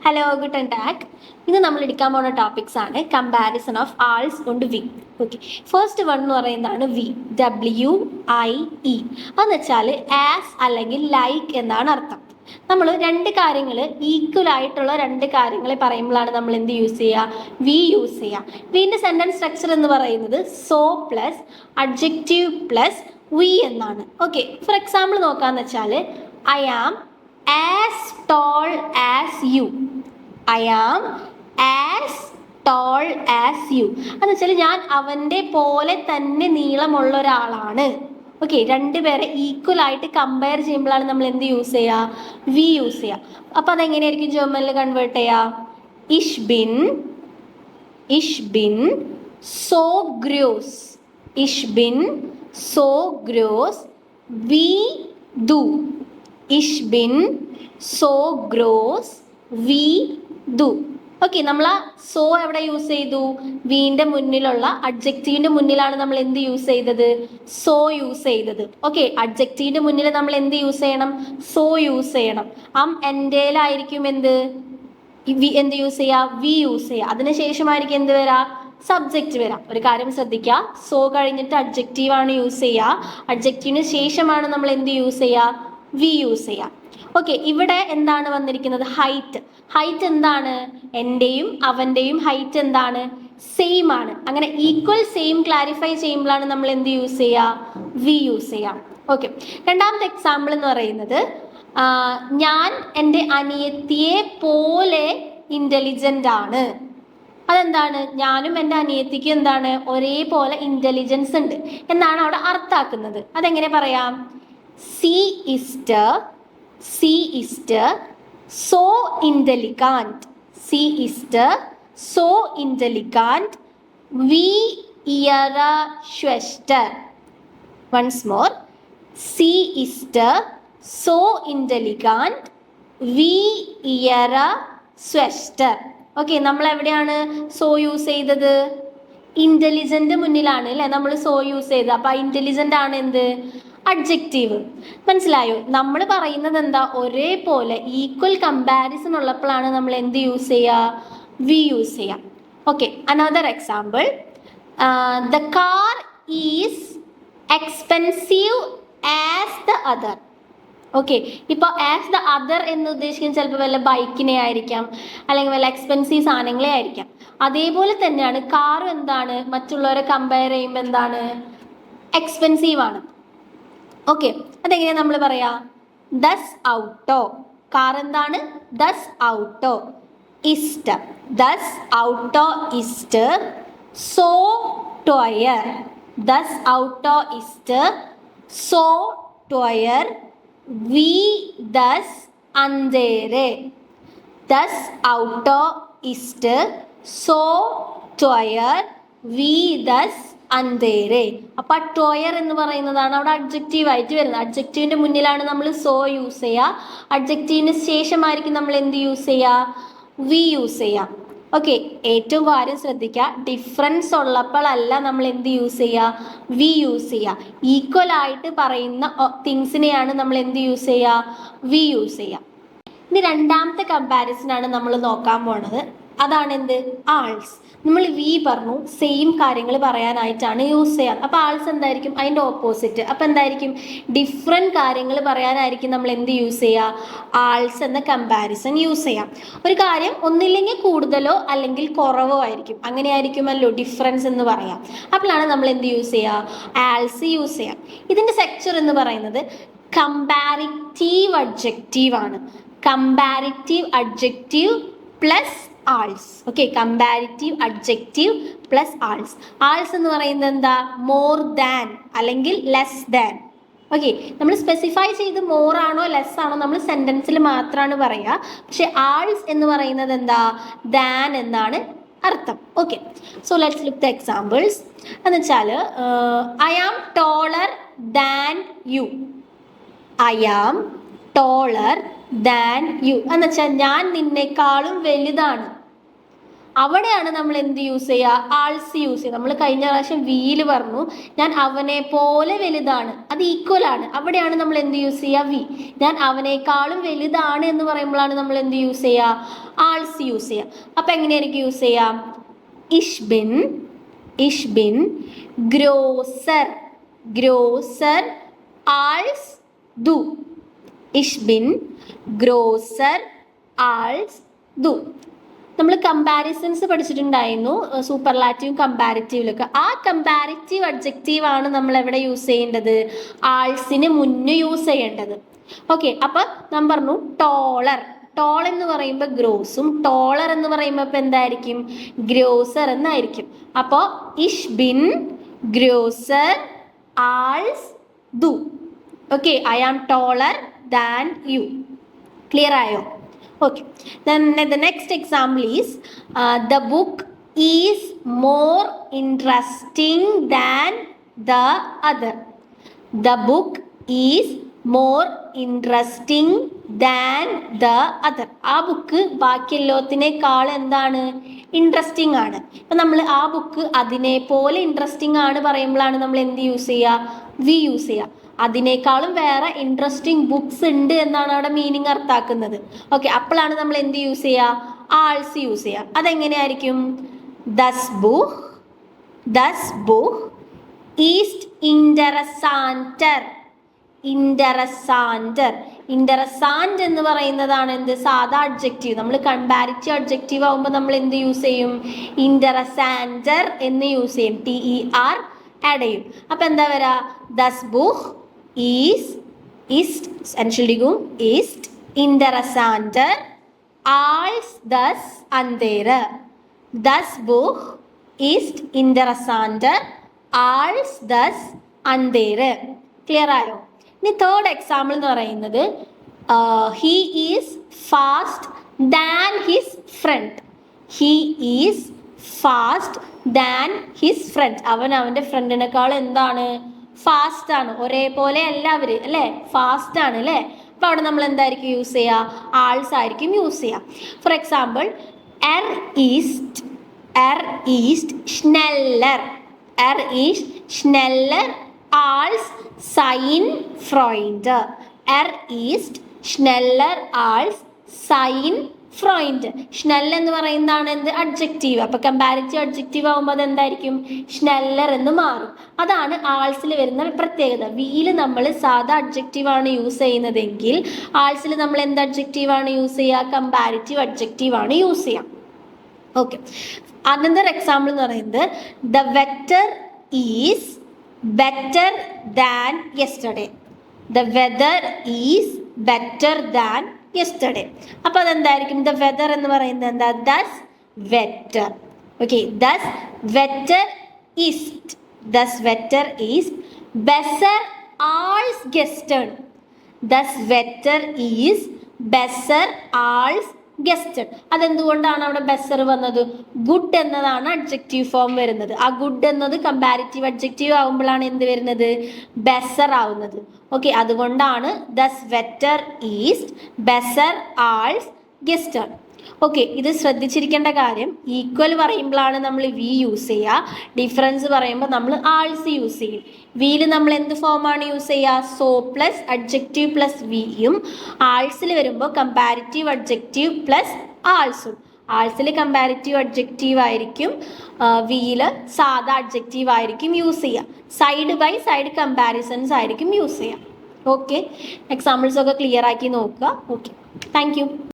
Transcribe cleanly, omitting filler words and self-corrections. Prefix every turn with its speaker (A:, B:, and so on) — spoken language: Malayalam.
A: Hello Guten Tak. ഇന്ന് നമ്മൾ എടുക്കാൻ പോകുന്ന ടോപ്പിക്സ് ആണ് കമ്പാരിസൺ ഓഫ് ആൾസ് കൊണ്ട് വി. ഓക്കെ, ഫസ്റ്റ് വൺ എന്ന് പറയുന്നതാണ് വി, WIE. അതെന്ന് വെച്ചാൽ ആസ് അല്ലെങ്കിൽ ലൈക്ക് എന്നാണ് അർത്ഥം. നമ്മൾ രണ്ട് കാര്യങ്ങൾ ഈക്വൽ ആയിട്ടുള്ള രണ്ട് കാര്യങ്ങളെ പറയുമ്പോഴാണ് നമ്മൾ എന്ത് യൂസ് ചെയ്യുക? വി യൂസ് ചെയ്യുക. വിന്റെ സെന്റൻസ് സ്ട്രക്ചർ എന്ന് പറയുന്നത് so plus adjective plus we എന്നാണ്. ഓക്കെ, ഫോർ എക്സാമ്പിൾ നോക്കാന്ന് വെച്ചാൽ I am as tall as you. I am as tall as you എന്ന് വെച്ചാൽ ഞാൻ അവൻ്റെ പോലെ തന്നെ നീളമുള്ള ഒരാളാണ്. ഓക്കെ, രണ്ടുപേരെ ഈക്വൽ ആയിട്ട് കമ്പയർ ചെയ്യുമ്പോഴാണ് നമ്മൾ എന്ത് യൂസ് ചെയ്യുക? വി യൂസ് ചെയ്യുക. അപ്പോൾ അതെങ്ങനെയായിരിക്കും ജർമ്മനിൽ കൺവേർട്ട് ചെയ്യുക? ഇഷ് ബിൻ സോ ഗ്രോസ്. ഇഷ് ബിൻ സോ ഗ്രോസ് വി ദു. ഇഷ് ബിൻ സോ ഗ്രോസ് വി ദു. ഓക്കെ, നമ്മൾ ആ സോ എവിടെ യൂസ് ചെയ്തു? വീന്റെ മുന്നിലുള്ള അഡ്ജക്റ്റീവിന്റെ മുന്നിലാണ് നമ്മൾ എന്ത് യൂസ് ചെയ്തത്? സോ യൂസ് ചെയ്തത്. ഓക്കെ, അഡ്ജക്റ്റീവിന്റെ മുന്നിൽ നമ്മൾ എന്ത് യൂസ് ചെയ്യണം? സോ യൂസ് ചെയ്യണം. എൻ്റെയിലായിരിക്കും എന്ത് യൂസ് ചെയ്യുക? വി യൂസ് ചെയ്യുക. അതിനുശേഷമായിരിക്കും എന്ത് വരാ? സബ്ജക്റ്റ് വരാം. ഒരു കാര്യം ശ്രദ്ധിക്കുക, സോ കഴിഞ്ഞിട്ട് അഡ്ജക്റ്റീവ് ആണ് യൂസ് ചെയ്യുക. അഡ്ജക്റ്റീവിന് ശേഷമാണ് നമ്മൾ എന്ത് യൂസ് ചെയ്യുക? വി യൂസ് ചെയ്യുക. ഓക്കെ, ഇവിടെ എന്താണ് വന്നിരിക്കുന്നത്? ഹൈറ്റ്. ഹൈറ്റ് എന്താണ്? എൻ്റെയും അവൻ്റെയും ഹൈറ്റ് എന്താണ്? സെയിം ആണ്. അങ്ങനെ ഈക്വൽ സെയിം ക്ലാരിഫൈ ചെയ്യുമ്പോഴാണ് നമ്മൾ എന്ത് യൂസ് ചെയ്യുക? വി യൂസ് ചെയ്യാം. ഓക്കെ, രണ്ടാമത്തെ എക്സാമ്പിൾ എന്ന് പറയുന്നത് ഞാൻ എൻ്റെ അനിയത്തിയെ പോലെ ഇൻ്റലിജൻ്റ് ആണ്. അതെന്താണ്? ഞാനും എൻ്റെ അനിയത്തിക്കും എന്താണ്? ഒരേപോലെ ഇൻ്റലിജൻസ് ഉണ്ട് എന്നാണ് അവിടെ അർത്ഥാക്കുന്നത്. അതെങ്ങനെ പറയാം? C is to so intelligent. She is so intelligent. We ihre Schwester. Once more. She is so intelligent. We ihre Schwester. Okay, നമ്മൾ എവിടെയാണ് സോ യൂസ് ചെയ്തത്? ഇൻ്റലിജൻ്റ് മുന്നിലാണ് അല്ലേ നമ്മൾ സോ യൂസ് ചെയ്തത്. അപ്പം ഇൻ്റലിജൻ്റ് ആണ് എന്ത്? അഡ്ജക്റ്റീവ്. മനസ്സിലായോ? നമ്മൾ പറയുന്നത് എന്താ? ഒരേപോലെ ഈക്വൽ കമ്പാരിസൺ ഉള്ളപ്പോഴാണ് നമ്മൾ എന്ത് യൂസ് ചെയ്യുക? വി യൂസ് ചെയ്യുക. Okay, another example, the car is expensive as the other. Okay, ഇപ്പോൾ ആസ് ദ അതർ എന്ന് ഉദ്ദേശിക്കുന്നത് ചിലപ്പോൾ വല്ല ബൈക്കിനെ ആയിരിക്കാം, അല്ലെങ്കിൽ വല്ല എക്സ്പെൻസീവ് സാധനങ്ങളെ ആയിരിക്കാം. അതേപോലെ തന്നെയാണ് കാറും എന്താണ്? മറ്റുള്ളവരെ കമ്പയർ ചെയ്യുമ്പോൾ എന്താണ്? എക്സ്പെൻസീവ് ആണ്. ഓക്കെ, അതെങ്ങനെയാ നമ്മൾ പറയാ? ദസ് ഔട്ടോ. കാർ എന്താണ്? ദസ് ഔട്ടോ ഇസ്റ്റ്. ദസ് ഔട്ടോ ഇസ്റ്റ് സോ ടോയർ. ദസ് ഔട്ടോ ഇസ്റ്റ് സോ ടോയർ വി ദസ് അന്തേരെ. ദസ് ഔട്ടോ ഇസ്റ്റ് സോ ടോയർ വി ദസ് അന്തേരെ. അപ്പൊ ടോയർ എന്ന് പറയുന്നതാണ് അവിടെ അഡ്ജക്റ്റീവ് ആയിട്ട് വരുന്നത്. അഡ്ജക്റ്റീവിന്റെ മുന്നിലാണ് നമ്മൾ സോ യൂസ് ചെയ്യുക. അഡ്ജക്റ്റീവിന് ശേഷമായിരിക്കും നമ്മൾ എന്ത് യൂസ് ചെയ്യുക? വി യൂസ് ചെയ്യുക. ഓക്കെ, ഏറ്റവും കാര്യം ശ്രദ്ധിക്കുക, ഡിഫറൻസ് ഉള്ളപ്പോഴല്ല നമ്മൾ എന്ത് യൂസ് ചെയ്യുക? വി യൂസ് ചെയ്യുക. ഈക്വൽ ആയിട്ട് പറയുന്ന തിങ്സിനെയാണ് നമ്മൾ എന്ത് യൂസ് ചെയ്യുക? വി യൂസ് ചെയ്യുക. ഇനി രണ്ടാമത്തെ കമ്പാരിസൺ ആണ് നമ്മൾ നോക്കാൻ പോണത്. അതാണ് എന്ത്? ആൾസ്. നമ്മൾ വി പറഞ്ഞു, സെയിം കാര്യങ്ങൾ പറയാനായിട്ടാണ് യൂസ് ചെയ്യാറ്. അപ്പോൾ ആൾസ് എന്തായിരിക്കും? അതിൻ്റെ ഓപ്പോസിറ്റ്. അപ്പോൾ എന്തായിരിക്കും? ഡിഫറെൻറ്റ് കാര്യങ്ങൾ പറയാനായിരിക്കും നമ്മൾ എന്ത് യൂസ് ചെയ്യുക? ആൾസ് എന്ന കമ്പാരിസൺ യൂസ് ചെയ്യാം. ഒരു കാര്യം ഒന്നില്ലെങ്കിൽ കൂടുതലോ അല്ലെങ്കിൽ കുറവോ ആയിരിക്കും, അങ്ങനെയായിരിക്കുമല്ലോ ഡിഫറൻസ് എന്ന് പറയാം. അപ്പോഴാണ് നമ്മൾ എന്ത് യൂസ് ചെയ്യുക? ആൾസ് യൂസ് ചെയ്യാം. ഇതിൻ്റെ സ്ട്രക്ചർ എന്ന് പറയുന്നത് കമ്പാരിറ്റീവ് അഡ്ജക്റ്റീവ് ആണ്. കമ്പാരിറ്റീവ് അഡ്ജക്റ്റീവ് പ്ലസ് ആൾസ്. ഓക്കെ, കമ്പാരിറ്റീവ് അഡ്ജക്റ്റീവ് പ്ലസ് ആൾസ്. ആൾസ് എന്ന് പറയുന്നത് എന്താ? മോർ ദാൻ അല്ലെങ്കിൽ ലെസ് ദാൻ. ഓക്കെ, നമ്മൾ സ്പെസിഫൈ ചെയ്ത് മോർ ആണോ ലെസ് ആണോ നമ്മൾ സെൻറ്റൻസിൽ മാത്രമാണ് പറയുക. പക്ഷെ ആൾസ് എന്ന് പറയുന്നത് എന്താ? ദാൻ എന്നാണ് അർത്ഥം. Okay, so let's look the examples. എന്ന് വെച്ചാൽ I am taller than you. I am taller than you എന്ന് വെച്ചാൽ ഞാൻ നിന്നെക്കാളും വലുതാണ്. അവിടെയാണ് നമ്മൾ എന്ത് യൂസ് ചെയ്യുക? ആൾസ് യൂസ് ചെയ്യുക. നമ്മൾ കഴിഞ്ഞ പ്രാവശ്യം വീല് പറഞ്ഞു, ഞാൻ അവനെ പോലെ വലുതാണ്, അത് ഈക്വൽ ആണ്. അവിടെയാണ് നമ്മൾ എന്ത് യൂസ് ചെയ്യുക? വി. ഞാൻ അവനേക്കാളും വലുതാണ് എന്ന് പറയുമ്പോഴാണ് നമ്മൾ എന്ത് യൂസ് ചെയ്യുക? ആൾസ് യൂസ് ചെയ്യുക. അപ്പൊ എങ്ങനെയായിരിക്കും യൂസ് ചെയ്യാം? ich bin größer, größer als du. Ich bin größer als du. നമ്മൾ കമ്പാരിസൺസ് പഠിച്ചിട്ടുണ്ടായിരുന്നു സൂപ്പർലാറ്റീവും കമ്പാരിറ്റീവിലൊക്കെ. ആ കമ്പാരിറ്റീവ് അഡ്ജക്റ്റീവ് ആണ് നമ്മൾ എവിടെ യൂസ് ചെയ്യേണ്ടത്? ആൾസിന് മുന്നേ യൂസ് ചെയ്യേണ്ടത്. ഓക്കെ, അപ്പൊ ഞാൻ പറഞ്ഞു ടോളർ. ടോൾ എന്ന് പറയുമ്പോൾ ഗ്രോസും, ടോളർ എന്ന് പറയുമ്പോൾ ഇപ്പൊ എന്തായിരിക്കും? ഗ്രോസർ എന്നായിരിക്കും. അപ്പോ ഇഷ് ബിൻ ഗ്രോസർ ആൾസ് ദു. Okay, I am taller than you. Clear ആയോ? Okay, then the next example is the book is more interesting than the other. The book is more interesting than the other. ആ ബുക്ക് ബാക്കിയെല്ലാത്തിനേക്കാൾ എന്താണ്? ഇൻട്രസ്റ്റിംഗ് ആണ്. അപ്പം നമ്മൾ ആ ബുക്ക് അതിനെ പോലെ ഇൻട്രസ്റ്റിംഗ് ആണ് പറയുമ്പോഴാണ് നമ്മൾ എന്ത് യൂസ് ചെയ്യുക? വി യൂസ് ചെയ്യുക. അതിനേക്കാളും വേറെ ഇൻട്രസ്റ്റിംഗ് ബുക്സ് ഉണ്ട് എന്നാണ് അവിടെ മീനിങ് അർത്ഥാക്കുന്നത്. ഓക്കെ, അപ്പോഴാണ് നമ്മൾ എന്ത് യൂസ് ചെയ്യുക? ആൾസ് യൂസ് ചെയ്യുക. അതെങ്ങനെയായിരിക്കും? ദസ് ബുക്ക് ഈസ്റ്റ് ഇൻറ്ററസാൻറ്റർ. ഇൻറ്ററസാൻറ്റ് എന്ന് പറയുന്നതാണ് എന്ത്? സാധാ അഡ്ജക്റ്റീവ്. നമ്മൾ കമ്പാരിറ്റീവ് അഡ്ജക്റ്റീവ് ആകുമ്പോൾ നമ്മൾ എന്ത് യൂസ് ചെയ്യും? ഇൻറ്ററസാൻറ്റർ എന്ന് യൂസ് ചെയ്യും. TER ആഡ് ചെയ്യും. അപ്പം എന്താ വരാ? ദസ് ബുക്ക് ist Entschuldigung ist interessanter als das andere. Das Buch ist interessanter als das andere. Clear ആയോ? ഇനി തേർഡ് എക്സാമ്പിൾ എന്ന് പറയുന്നത് he is fast than his friend. he is fast than his friend. അവൻ അവൻ്റെ ഫ്രണ്ടിനേക്കാൾ എന്താണ്? ഫാസ്റ്റ് ആണ്. ഒരേപോലെ എല്ലാവരും അല്ലേ? ഫാസ്റ്റ് ആണ് അല്ലേ? അപ്പോൾ അവിടെ നമ്മൾ എന്തായിരിക്കും യൂസ് ചെയ്യുക? ആൾസ് ആയിരിക്കും യൂസ് ചെയ്യുക. For example ist schneller. ist schneller als sein Freund. ist schneller als sein ഫ്രോയിൻഡ്. ഷ്നെൽ എന്ന് പറയുന്നതാണ് എന്ത്? അഡ്ജക്റ്റീവ്. അപ്പൊ കമ്പാരിറ്റീവ് അഡ്ജക്റ്റീവ് ആകുമ്പോൾ അത് എന്തായിരിക്കും? ഷ്നെല്ലർ എന്ന് മാറും. അതാണ് ആൾസിൽ വരുന്ന പ്രത്യേകത. വിയിൽ നമ്മൾ സാധാ അഡ്ജക്റ്റീവ് ആണ് യൂസ് ചെയ്യുന്നതെങ്കിൽ ആൾസിൽ നമ്മൾ എന്ത് അഡ്ജക്റ്റീവ് ആണ് യൂസ് ചെയ്യുക? കമ്പാരിറ്റീവ് അഡ്ജക്റ്റീവ് ആണ് യൂസ് ചെയ്യുക. ഓക്കെ, അനദർ എക്സാമ്പിൾ എന്ന് പറയുന്നത് the weather is better than yesterday. The weather is better than yesterday. അപ്പൊ അതെന്തായിരിക്കും? ദ വെതർ എന്ന് പറയുന്നത് എന്താ? ദസ് വെറ്റർ. ഓക്കെ, ദസ് വെറ്റർ ഈസ്റ്റ്. ദസ് വെറ്റർ ഈസ്റ്റ് ബെസർ ആൾസ് ഗെസ്റ്റേൺ. ദസ് വെറ്റർ ഈസ് ബെസർ ആൾസ് ഗെസ്റ്റഡ്. അതെന്തുകൊണ്ടാണ് അവിടെ ബെസർ വന്നത്? ഗുഡ് എന്നതാണ് അഡ്ജക്റ്റീവ് ഫോം വരുന്നത്. ആ ഗുഡ് എന്നത് കമ്പാരിറ്റീവ് അഡ്ജക്റ്റീവ് ആകുമ്പോഴാണ് എന്ത് വരുന്നത്? ബെസർ ആവുന്നത്. ഓക്കെ, അതുകൊണ്ടാണ് ദസ് വെറ്റർ ഈസ്റ്റ് ബെസർ ആൾസ് ഗെസ്റ്റഡ്. ഓക്കെ, ഇത് ശ്രദ്ധിച്ചിരിക്കേണ്ട കാര്യം, ഈക്വൽ പറയുമ്പോഴാണ് നമ്മൾ വി യൂസ് ചെയ്യുക. ഡിഫറൻസ് പറയുമ്പോൾ നമ്മൾ ആൾസ് യൂസ് ചെയ്യും. വിയിൽ നമ്മൾ എന്ത് ഫോമാണ് യൂസ് ചെയ്യുക? സോ പ്ലസ് അഡ്ജക്റ്റീവ് പ്ലസ് വിയും. ആൾസിൽ വരുമ്പോൾ കമ്പാരിറ്റീവ് അഡ്ജക്റ്റീവ് പ്ലസ് ആൾസും. ആൾസിൽ കമ്പാരിറ്റീവ് അഡ്ജക്റ്റീവ് ആയിരിക്കും, വിയിൽ സാധാ അഡ്ജക്റ്റീവ് ആയിരിക്കും യൂസ് ചെയ്യുക. സൈഡ് ബൈ സൈഡ് കമ്പാരിസൺസ് ആയിരിക്കും യൂസ് ചെയ്യുക. ഓക്കെ, എക്സാമ്പിൾസ് ഒക്കെ ക്ലിയർ ആക്കി നോക്കുക. Okay, thank U.